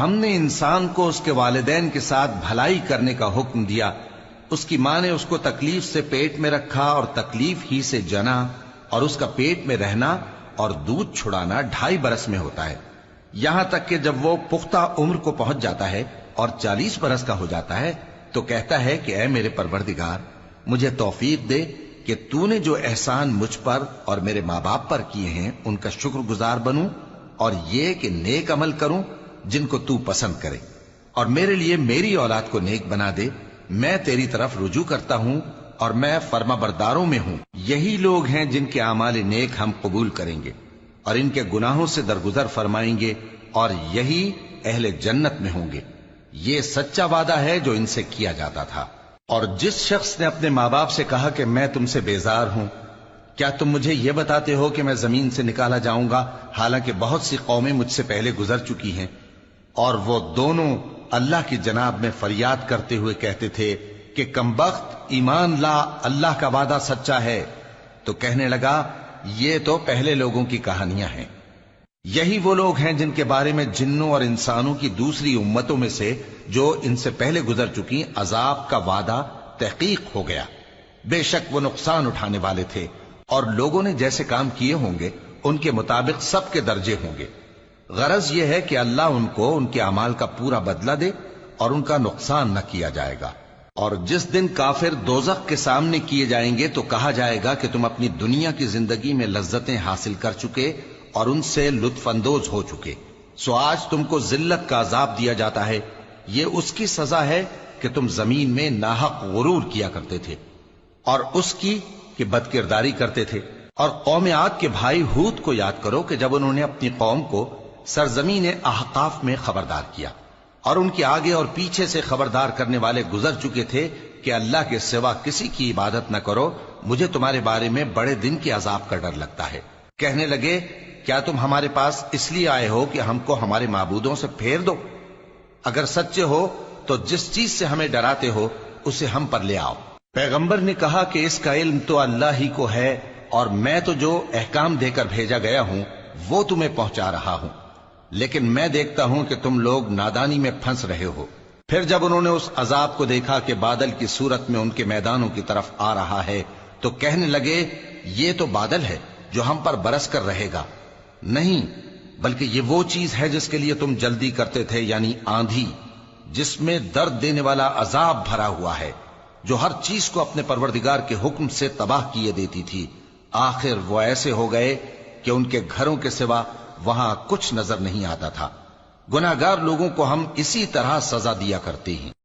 ہم نے انسان کو اس کے والدین کے ساتھ بھلائی کرنے کا حکم دیا، اس کی ماں نے اس کو تکلیف سے پیٹ میں رکھا اور تکلیف ہی سے جنا، اور اس کا پیٹ میں رہنا اور دودھ چھڑانا 2.5 برس میں ہوتا ہے، یہاں تک کہ جب وہ پختہ عمر کو پہنچ جاتا ہے اور 40 برس کا ہو جاتا ہے تو کہتا ہے کہ اے میرے پروردگار، مجھے توفیق دے کہ تو نے جو احسان مجھ پر اور میرے ماں باپ پر کیے ہیں ان کا شکر گزار بنوں، اور یہ کہ نیک عمل کروں جن کو تو پسند کرے، اور میرے لیے میری اولاد کو نیک بنا دے، میں تیری طرف رجوع کرتا ہوں اور میں فرما برداروں میں ہوں۔ یہی لوگ ہیں جن کے اعمال نیک ہم قبول کریں گے اور ان کے گناہوں سے درگزر فرمائیں گے، اور یہی اہل جنت میں ہوں گے۔ یہ سچا وعدہ ہے جو ان سے کیا جاتا تھا۔ اور جس شخص نے اپنے ماں باپ سے کہا کہ میں تم سے بیزار ہوں، کیا تم مجھے یہ بتاتے ہو کہ میں زمین سے نکالا جاؤں گا، حالانکہ بہت سی قومیں مجھ سے پہلے گزر چکی ہیں؟ اور وہ دونوں اللہ کی جناب میں فریاد کرتے ہوئے کہتے تھے کہ کمبخت، ایمان لا، اللہ کا وعدہ سچا ہے۔ تو کہنے لگا یہ تو پہلے لوگوں کی کہانیاں ہیں، یہی وہ لوگ ہیں جن کے بارے میں جنوں اور انسانوں کی دوسری امتوں میں سے جو ان سے پہلے گزر چکی عذاب کا وعدہ تحقیق ہو گیا۔ بے شک وہ نقصان اٹھانے والے تھے، اور لوگوں نے جیسے کام کیے ہوں گے ان کے مطابق سب کے درجے ہوں گے۔ غرض یہ ہے کہ اللہ ان کو ان کے اعمال کا پورا بدلہ دے اور ان کا نقصان نہ کیا جائے گا۔ اور جس دن کافر دوزخ کے سامنے کیے جائیں گے تو کہا جائے گا کہ تم اپنی دنیا کی زندگی میں لذتیں حاصل کر چکے اور ان سے لطف اندوز ہو چکے، سو آج تم کو ذلت کا عذاب دیا جاتا ہے، یہ اس کی سزا ہے کہ تم زمین میں ناحق غرور کیا کرتے تھے، اور اس کی کہ بد کرداری کرتے تھے۔ اور قوم عاد کے بھائی ہود کو یاد کرو کہ جب انہوں نے اپنی قوم کو سرزمین احقاف میں خبردار کیا، اور ان کے آگے اور پیچھے سے خبردار کرنے والے گزر چکے تھے کہ اللہ کے سوا کسی کی عبادت نہ کرو، مجھے تمہارے بارے میں بڑے دن کے عذاب کا ڈر لگتا ہے۔ کہنے لگے کیا تم ہمارے پاس اس لیے آئے ہو کہ ہم کو ہمارے معبودوں سے پھیر دو؟ اگر سچے ہو تو جس چیز سے ہمیں ڈراتے ہو اسے ہم پر لے آؤ۔ پیغمبر نے کہا کہ اس کا علم تو اللہ ہی کو ہے، اور میں تو جو احکام دے کر بھیجا گیا ہوں وہ تمہیں پہنچا رہا ہوں، لیکن میں دیکھتا ہوں کہ تم لوگ نادانی میں پھنس رہے ہو۔ پھر جب انہوں نے اس عذاب کو دیکھا کہ بادل کی صورت میں ان کے میدانوں کی طرف آ رہا ہے تو کہنے لگے یہ تو بادل ہے جو ہم پر برس کر رہے گا، نہیں بلکہ یہ وہ چیز ہے جس کے لیے تم جلدی کرتے تھے، یعنی آندھی، جس میں درد دینے والا عذاب بھرا ہوا ہے، جو ہر چیز کو اپنے پروردگار کے حکم سے تباہ کیے دیتی تھی۔ آخر وہ ایسے ہو گئے کہ ان کے گھروں کے سوا وہاں کچھ نظر نہیں آتا تھا۔ گناہگار لوگوں کو ہم اسی طرح سزا دیا کرتے ہیں۔